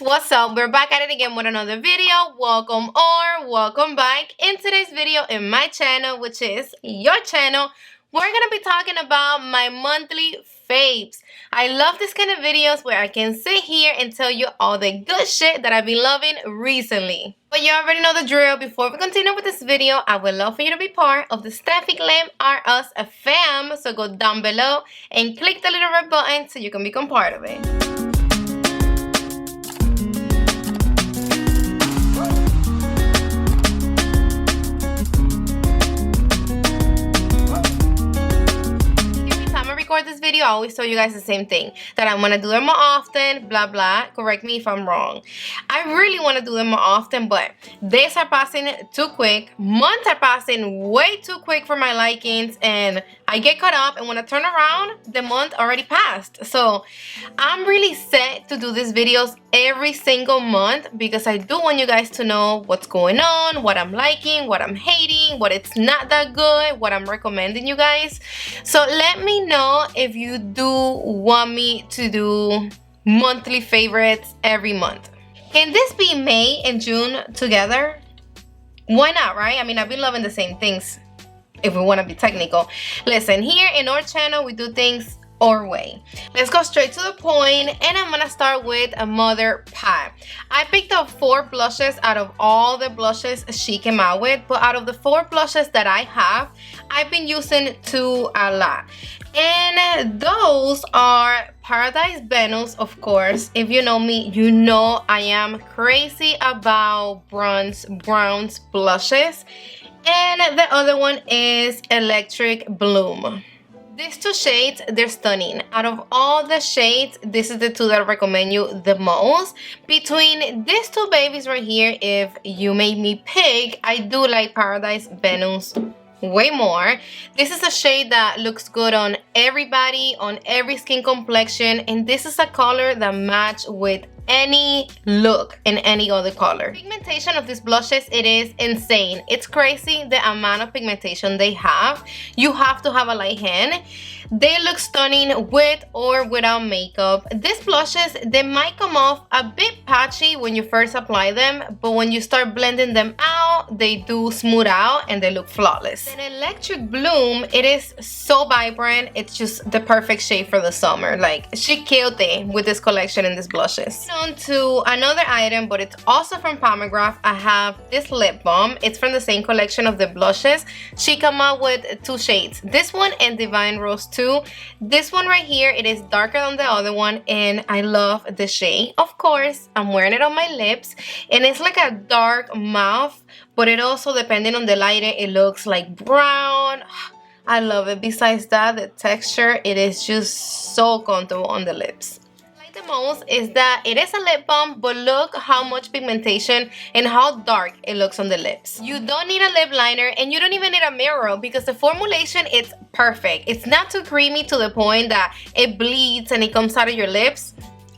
what's up? We're back at it again with another video. Welcome or welcome back. In today's video in my channel, which is your channel, we're gonna be talking about my monthly faves. I love this kind of videos where I can sit here and tell you all the good shit that I've been loving recently. But you already know the drill. Before we continue with this video, I would love for you to be part of the Stephi Glam Are Us a fam. So go down below and click the little red button so you can become part of it. This video, I always tell you guys the same thing, that I want to do them more often, blah blah. Correct me if I'm wrong. I really want to do them more often, but days are passing too quick, months are passing way too quick for my likings, and I get caught up, and when I turn around, the month already passed. So I'm really set to do these videos every single month because I do want you guys to know what's going on, what I'm liking, what I'm hating, what it's not that good, what I'm recommending you guys. So let me know if you do want me to do monthly favorites every month. Can this be May and June together? Why not, right? I mean, I've been loving the same things if we want to be technical. Listen, here in our channel, we do things our way. Let's go straight to the point, and I'm gonna start with a mother pie. I picked up 4 blushes out of all the blushes she came out with, but out of the 4 blushes that I have, I've been using 2 a lot, and those are Paradise Venus. Of course, if you know me, you know I am crazy about browns blushes, and the other one is Electric Bloom. These 2 shades, they're stunning. Out of all the shades, this is the 2 that I recommend you the most. Between these 2 babies right here, if you made me pick, I do like Paradise Venus way more. This is a shade that looks good on everybody, on every skin complexion, and this is a color that match with any look in any other color. Pigmentation of these blushes, it is insane. It's crazy the amount of pigmentation they have. You have to have a light hand. They look stunning with or without makeup. These blushes, they might come off a bit patchy when you first apply them, but when you start blending them out, they do smooth out and they look flawless. An Electric Bloom, it is so vibrant. It's just the perfect shade for the summer. Like, she killed it with this collection and these blushes. On to another item, but it's also from McGrath. I have this lip balm. It's from the same collection of the blushes. She come out with 2 shades, this one and Divine Rose 2. This one right here, it is darker than the other one, and I love the shade. Of course, I'm wearing it on my lips, and it's like a dark mauve, but it also, depending on the lighting, it looks like brown. I love it. Besides that, the texture, it is just so comfortable on the lips. The most is that it is a lip balm, but look how much pigmentation and how dark it looks on the lips. You don't need a lip liner, and you don't even need a mirror because the formulation, it's perfect. It's not too creamy to the point that it bleeds and it comes out of your lips.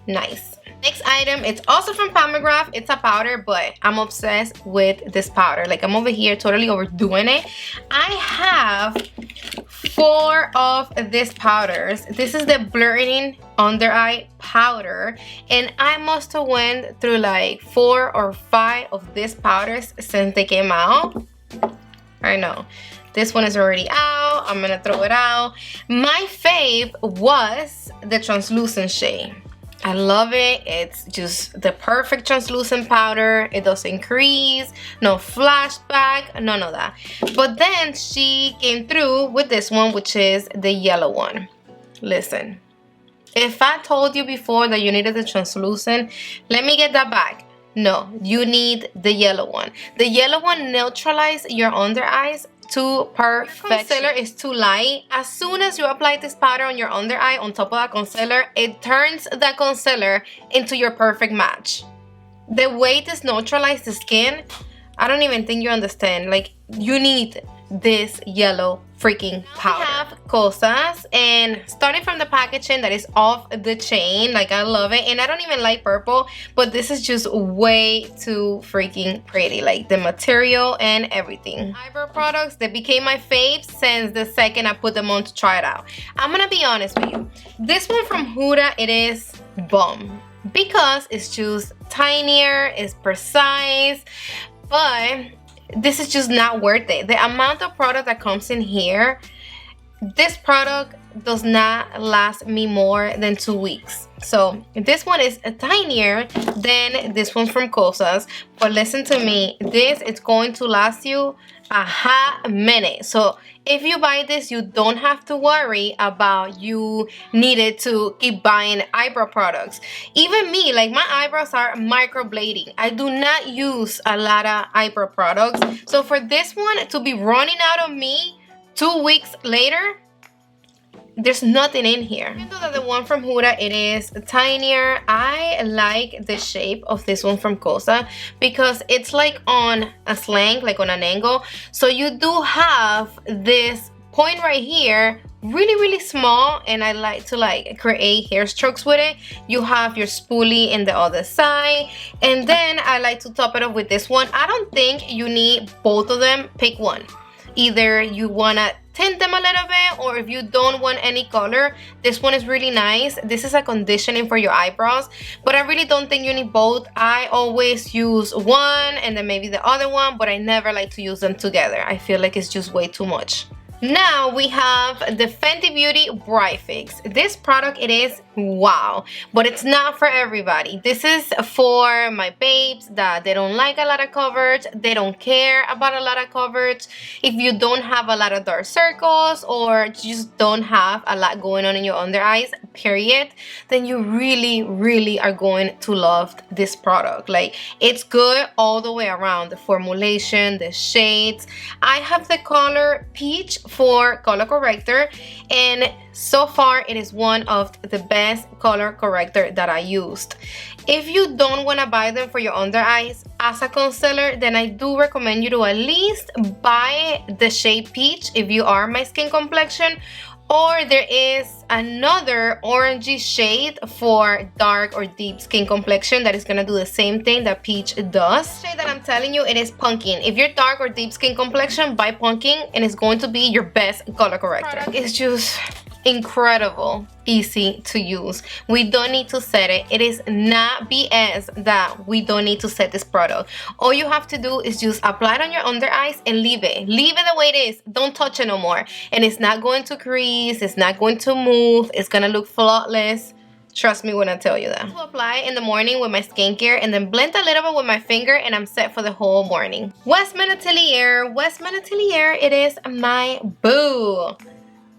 Nice. Next item, it's also from McGrath. It's a powder, but I'm obsessed with this powder. Like, I'm over here totally overdoing it. I have 4 of these powders. This is the Blurring Under Eye powder, and I must have went through like 4 or 5 of these powders since they came out. I know. This one is already out. I'm gonna throw it out. My fave was the translucent shade. I love it. It's just the perfect translucent powder. It doesn't crease, no flashback, none of that. But then she came through with this one, which is the yellow one. Listen, if I told you before that you needed the translucent, let me get that back. No, you need the yellow one. The yellow one neutralizes your under eyes to perfection. Your concealer is too light. As soon as you apply this powder on your under eye on top of that concealer, it turns the concealer into your perfect match. The way this neutralizes the skin, I don't even think you understand. Like, you need this yellow freaking powder. We have Cosas, and starting from the packaging that is off the chain, like, I love it, and I don't even like purple, but this is just way too freaking pretty, like the material and everything. Eyebrow products, they became my faves since the second I put them on to try it out. I'm gonna be honest with you, this one from Huda, it is bomb because it's just tinier, it's precise, but this is just not worth it. The amount of product that comes in here, this product does not last me more than 2 weeks. So this one is tinier than this one from Cosas, but listen to me, this is going to last you a hot minute. So if you buy this, you don't have to worry about you needed to keep buying eyebrow products. Even me, like my eyebrows are microblading. I do not use a lot of eyebrow products. So for this one to be running out on me 2 weeks later, there's nothing in here. Even though the one from Huda, it is tinier, I like the shape of this one from Cosa because it's like on a slant, like on an angle. So you do have this point right here, really small, and I like to like create hair strokes with it. You have your spoolie in the other side, and then I like to top it up with this one. I don't think you need both of them. Pick one. Either you wanna tint them a little bit, or if you don't want any color, this one is really nice. This is a conditioning for your eyebrows, but I really don't think you need both. I always use one and then maybe the other one, but I never like to use them together. I feel like it's just way too much. Now we have the Fenty Beauty Bright Fix. This product, it is wow, but it's not for everybody. This is for my babes that they don't like a lot of coverage, they don't care about a lot of coverage. If you don't have a lot of dark circles or just don't have a lot going on in your under eyes, period, then you really are going to love this product. Like, it's good all the way around. The formulation, the shades. I have the color Peach for color corrector, and so far it is one of the best color corrector that I used. If you don't want to buy them for your under eyes as a concealer, then I do recommend you to at least buy the shade Peach if you are my skin complexion, or there is another orangey shade for dark or deep skin complexion that is gonna do the same thing that Peach does. The shade that I'm telling you, it is Pumpkin. If you're dark or deep skin complexion, buy Pumpkin and it's going to be your best color corrector. It's just incredible, easy to use. We don't need to set it. It is not BS that we don't need to set this product. All you have to do is just apply it on your under eyes and leave it the way it is. Don't touch it no more, and it's not going to crease, it's not going to move, it's gonna look flawless. Trust me when I tell you that. I apply in the morning with my skincare and then blend a little bit with my finger, and I'm set for the whole morning. Westman Atelier, it is my boo.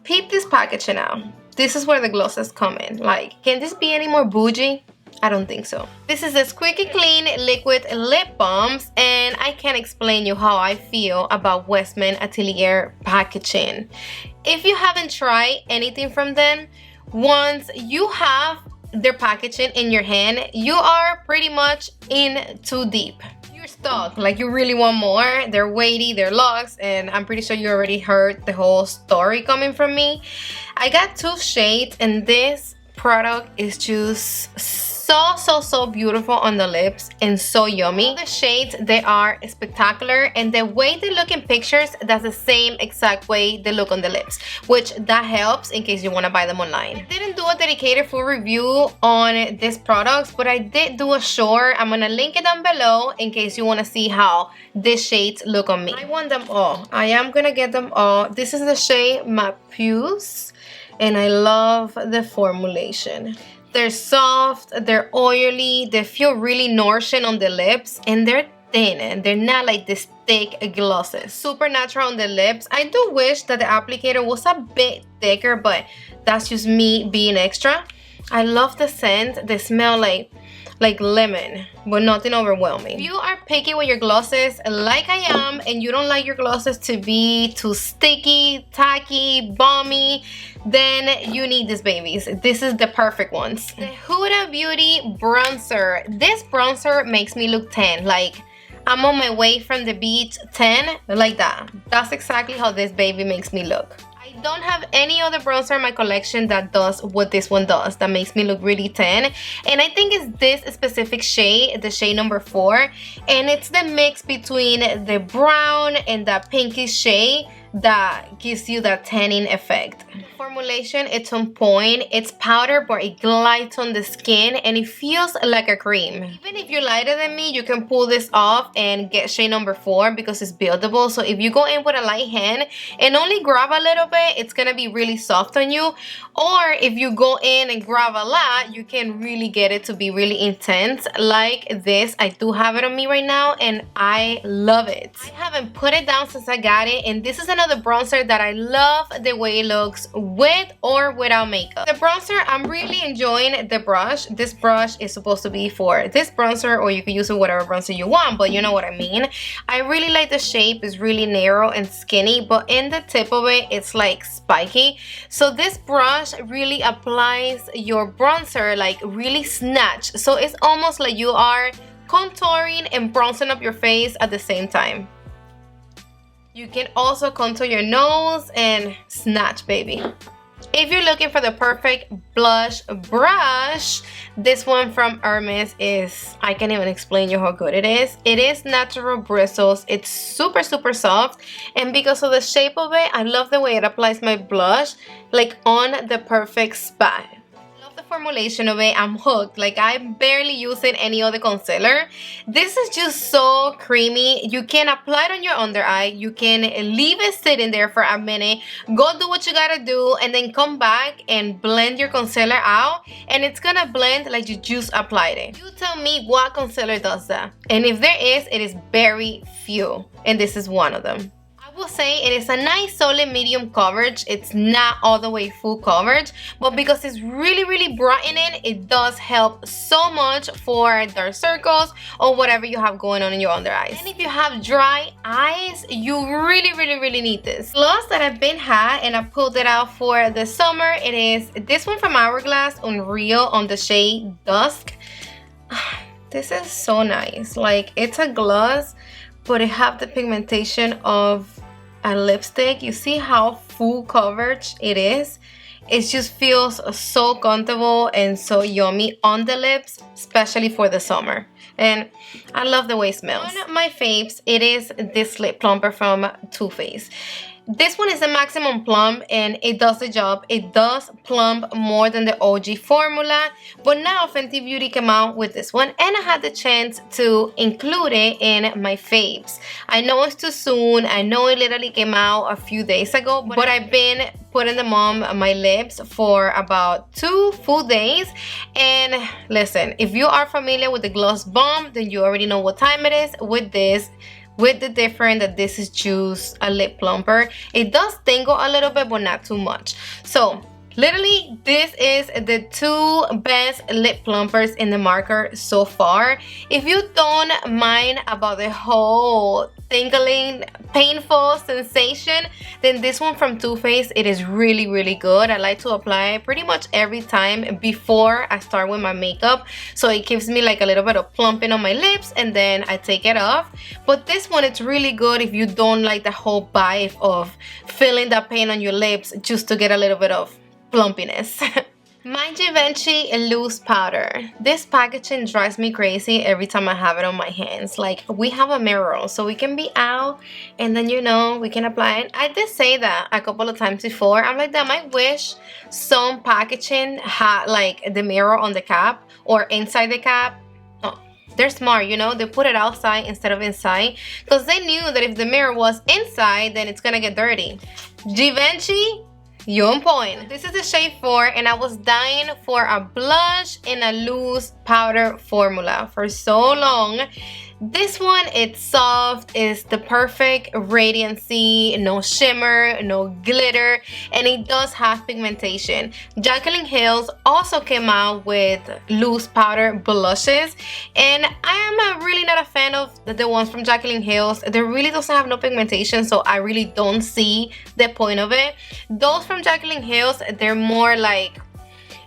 Peep this packaging out. This is where the glosses come in. Like, can this be any more bougie? I don't think so. This is the Squeaky Clean Liquid Lip Balms, and I can't explain you how I feel about Westman Atelier packaging. If you haven't tried anything from them, once you have their packaging in your hand, you are pretty much in too deep. You're stuck, like you really want more. They're weighty, they're luxe, and I'm pretty sure you already heard the whole story coming from me. I got 2 shades, and this product is just so beautiful on the lips and so yummy. All the shades, they are spectacular, and the way they look in pictures, that's the same exact way they look on the lips, which that helps in case you want to buy them online. I didn't do a dedicated full review on this product, but I did do a short. I'm gonna link it down below in case you want to see how these shades look on me. I want them all. I am gonna get them all. This is the shade Ma Puce, and I love the formulation. They're soft, they're oily, they feel really nourishing on the lips, and they're thin, and they're not like this thick glosses. Super natural on the lips. I do wish that the applicator was a bit thicker, but that's just me being extra. I love the scent. They smell like lemon, but nothing overwhelming. If you are picky with your glosses like I am, and you don't like your glosses to be too sticky, tacky, balmy, then you need these babies. This is the perfect ones. The Huda Beauty bronzer. This bronzer makes me look 10, like I'm on my way from the beach 10, like that. That's exactly how this baby makes me look. I don't have any other bronzer in my collection that does what this one does, that makes me look really 10, and I think it's this specific shade, the shade number 4, and it's the mix between the brown and the pinkish shade that gives you that tanning effect. Formulation, it's on point. It's powder, but it glides on the skin and it feels like a cream. Even if you're lighter than me, you can pull this off and get shade number 4 because it's buildable. So if you go in with a light hand and only grab a little bit, it's gonna be really soft on you. Or if you go in and grab a lot, you can really get it to be really intense like this. I do have it on me right now and I love it. I haven't put it down since I got it, and this is another bronzer that I love the way it looks with or without makeup. The bronzer, I'm really enjoying the brush. This brush is supposed to be for this bronzer, or you can use it whatever bronzer you want, but you know what I mean. I really like the shape. It's really narrow and skinny, but in the tip of it, it's like spiky. So this brush really applies your bronzer like really snatched. So it's almost like you are contouring and bronzing up your face at the same time. You can also contour your nose and snatch, baby. If you're looking for the perfect blush brush, this one from Hermes is, I can't even explain you how good it is. It is natural bristles. It's super, super soft. And because of the shape of it, I love the way it applies my blush, like on the perfect spot. The formulation of it, I'm hooked. Like, I'm barely using any other concealer. This is just so creamy. You can apply it on your under eye. You can leave it sitting there for a minute, go do what you gotta do, and then come back and blend your concealer out, and it's gonna blend like you just applied it. You tell me what concealer does that, and if there is, it is very few, and this is one of them. I will say it is a nice solid medium coverage. It's not all the way full coverage, but because it's really, really brightening, it does help so much for dark circles or whatever you have going on in your under eyes. And if you have dry eyes, you really, really, really need this. Gloss that I've been had and I pulled it out for the summer. It is this one from Hourglass, Unreal, on the shade Dusk. This is so nice. Like, it's a gloss, but it have the pigmentation of a lipstick. You see how full coverage it is? It just feels so comfortable and so yummy on the lips, especially for the summer. And I love the way it smells. One of my faves, it is this lip plumper from Too Faced. This one is a maximum plump and it does the job. It does plump more than the OG formula, but now Fenty Beauty came out with this one and I had the chance to include it in my faves. I know it's too soon. I know it literally came out a few days ago, but I've been putting them on my lips for about 2 full days. And listen, if you are familiar with the Gloss Balm, then you already know what time it is with this. With the difference that this is just a lip plumper. It does tingle a little bit, but not too much. So literally, this is the 2 best lip plumpers in the market so far. If you don't mind about the whole tingling, painful sensation, then this one from Too Faced, it is really, really good. I like to apply it pretty much every time before I start with my makeup, so it gives me like a little bit of plumping on my lips, and then I take it off. But this one, it's really good if you don't like the whole vibe of feeling that pain on your lips just to get a little bit of plumpiness. My Givenchy loose powder. This packaging drives me crazy every time I have it on my hands. Like, we have a mirror, so we can be out and then, you know, we can apply it. I did say that a couple of times before. I'm like, damn, I wish some packaging had like the mirror on the cap or inside the cap. Oh, they're smart, you know, they put it outside instead of inside, because they knew that if the mirror was inside, then it's gonna get dirty. Givenchy, you're on point. This is the shade 4 and I was dying for a blush in a loose powder formula for so long. This one, it's soft, it's the perfect radiancy, no shimmer, no glitter, and it does have pigmentation. Jaclyn Hill's also came out with loose powder blushes, and I am really not a fan of the ones from Jaclyn Hill's. They really doesn't have no pigmentation, so I really don't see the point of it. Those from Jaclyn Hill's, they're more like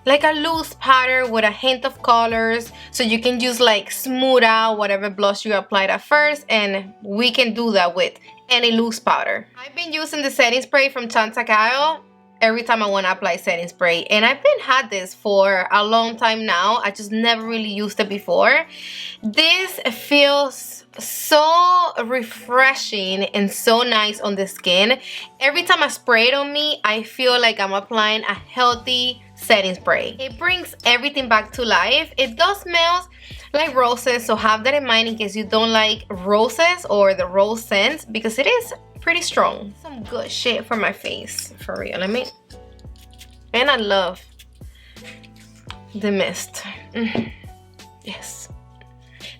a loose powder with a hint of colors, so you can just like smooth out whatever blush you applied at first, and we can do that with any loose powder. I've been using the setting spray from Chantecaille every time I want to apply setting spray, and I've been had this for a long time now. I just never really used it before. This feels so refreshing and so nice on the skin. Every time I spray it on me, I feel like I'm applying a healthy setting spray. It brings everything back to life. It does smell like roses, so have that in mind in case you don't like roses or the rose scent, because it is pretty strong. Some good shit for my face, for real. And I love the mist. Yes.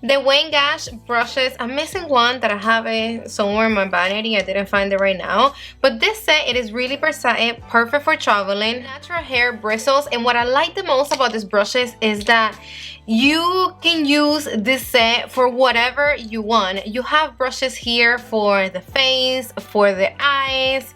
The Wayne Gash brushes, I'm missing one that I have it somewhere in my vanity. I didn't find it right now. But this set, it is really versatile, perfect for traveling. Natural hair bristles. And what I like the most about these brushes is that you can use this set for whatever you want. You have brushes here for the face, for the eyes.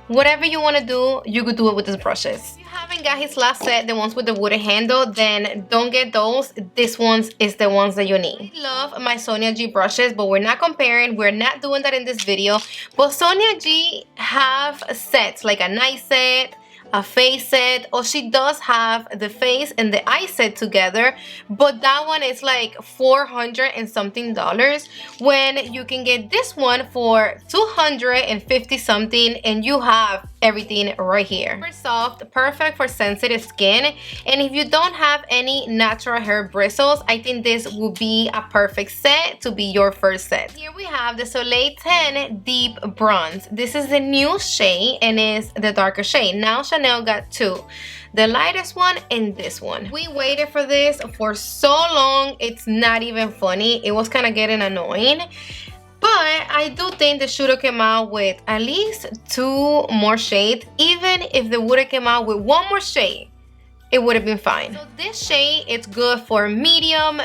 Whatever you want to do, you could do it with these brushes. If you haven't got his last set, the ones with the wooden handle, then don't get those. This ones is the ones that you need. I love my Sonia G brushes, but we're not comparing. We're not doing that in this video. But Sonia G have sets, like a night set, a face set, or she does have the face and the eye set together, but that one is like $400 and something, when you can get this one for $250 something, and you have everything right here. Super soft, perfect for sensitive skin, and if you don't have any natural hair bristles, I think this will be a perfect set to be your first set. Here we have the Soleil 10 Deep Bronze. This is the new shade and is the darker shade. Now Chanel got two, the lightest one and this one. We waited for this for so long, it's not even funny. It was kind of getting annoying. But I do think they should have come out with at least 2 more shades. Even if they would have come out with 1 more shade, it would have been fine. So this shade, it's good for medium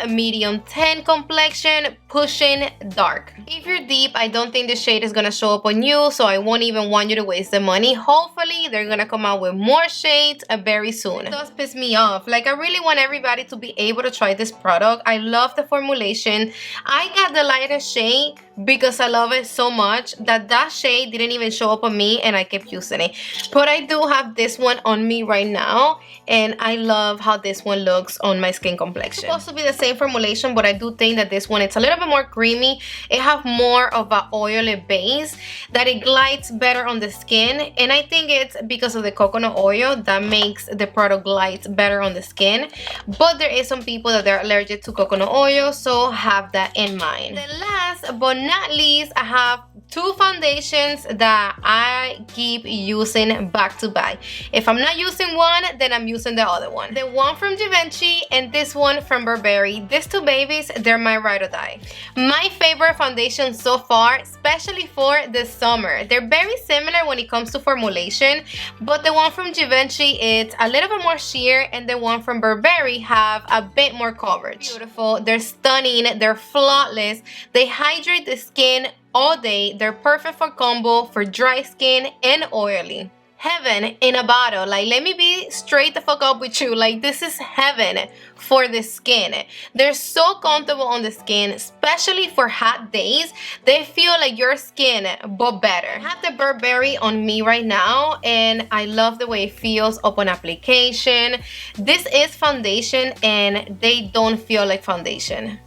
10 complexion, pushing dark. If you're deep, I don't think this shade is gonna show up on you, so I won't even want you to waste the money. Hopefully they're gonna come out with more shades very soon. It does piss me off. Like, I really want everybody to be able to try this product. I love the formulation. I got the lightest shade because I love it so much that shade didn't even show up on me, and I kept using it. But I do have this one on me right now, and I love how this one looks on my skin complexion. It's supposed to be the same formulation, but I do think that this one, it's a little bit more creamy. It have more of an oily base, that it glides better on the skin, and I think it's because of the coconut oil that makes the product glide better on the skin. But there is some people that they're allergic to coconut oil, so have that in mind. The last but not least, I have 2 foundations that I keep using back to back. If I'm not using one, then I'm using the other one. The one from Givenchy and this one from Burberry. These 2 babies, they're my ride or die. My favorite foundation so far, especially for the summer. They're very similar when it comes to formulation, but the one from Givenchy, it's a little bit more sheer, and the one from Burberry have a bit more coverage. Beautiful, they're stunning, they're flawless, they hydrate the skin all day. They're perfect for combo, for dry skin and oily. Heaven in a bottle. Like, let me be straight the fuck up with you. Like, this is heaven for the skin. They're so comfortable on the skin, especially for hot days. They feel like your skin, but better. I have the Burberry on me right now, and I love the way it feels upon application. This is foundation, and they don't feel like foundation.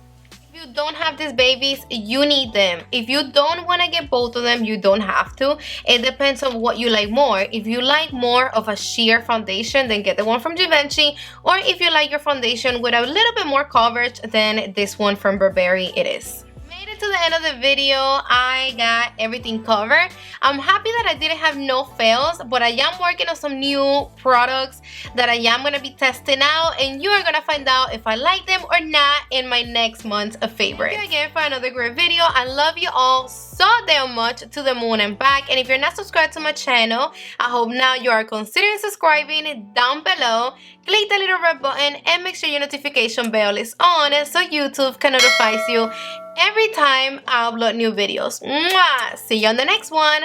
If you don't have these babies, you need them. If you don't want to get both of them, you don't have to. It depends on what you like more. If you like more of a sheer foundation, then get the one from Givenchy. Or if you like your foundation with a little bit more coverage, then this one from Burberry it is. Made it to the end of the video. I got everything covered. I'm happy that I didn't have no fails, but I am working on some new products that I am going to be testing out, and you are going to find out if I like them or not in my next month's favorites. Thank you again for another great video. I love you all so damn much, to the moon and back. And if you're not subscribed to my channel, I hope now you are considering subscribing down below. Click the little red button and make sure your notification bell is on so YouTube can notify you every time I upload new videos. Mwah! See you on the next one.